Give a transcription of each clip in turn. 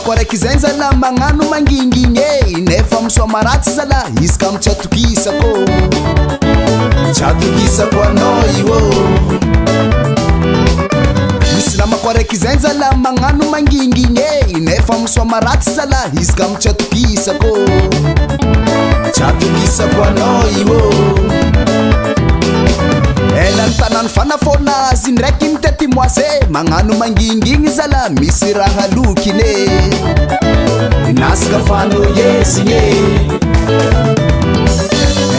Namako raiky zay zala magnano mangingigny nefa misoa maratsy zala izy ka tsy atokisako tsy atokisako anao io misy namako raiky zay zala magnano mangingigny nefa misoa maratsy zala izy ka tsy atokisako tsy atokisako anao io Elan tanan fanafona azy ndraiky mitety moase magnano mangingigny zala misy raha lokine Naska fano yesinye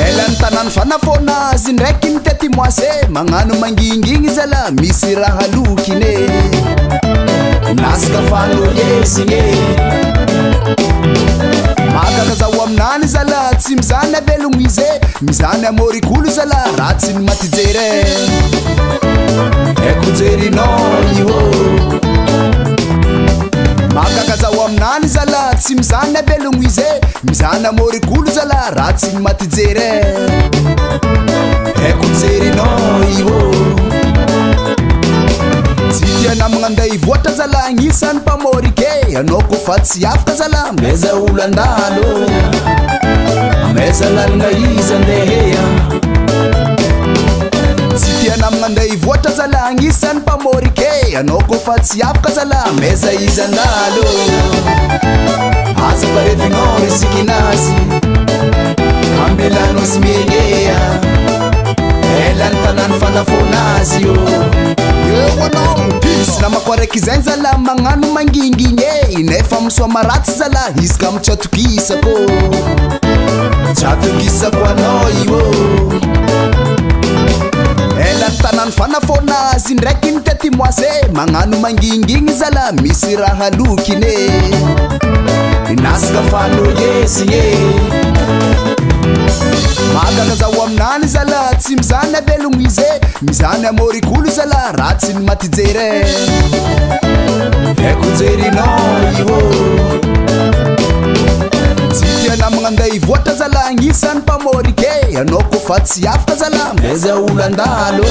Elan tanan fanafona azy ndraiky mitety moase magnano mangingigny zala misy raha lokine Naska fano yesinye Makaka zao aminany zala tsy mizany avelogno izy mizany amorikolo zala ratsy ny matijere eko jerinao io Makaka zao aminany zala tsy mizany avelogno izy mizany amorikolo zala ratsy ny matijere eko jerinao io Tsy tia namagna anday voatra zala agnisan'ny mpamorike Anao kofa tsy afaka zala meza olo andalo Meza lalagna izy andeha Tsy tia namagna anday voatra zala agnisan'ny mpamorike Anao kofa tsy afaka zala meza izy andalo Aza parefinao resikinazy Ambelano sy miegea Elan tanan fanafona azy io Misy namako raiky zay zala magnano mangingigny nefa misoa maratsy zala izy ka tsy atokisako tsy atokisako anao io Elan tanan fanafona azy ndraiky mitety moase magnano mangingigny zala misy raha lokine Naska fano yesinye Makaka zao aminany zala tsy mizany avelogno izy mizany amorikolo zala ratsy ny matijere eko jerinao io Tsy tia namagna anday voatra zala agnisan'ny mpamorike Anao kofa tsy afaka zala meza olo andalo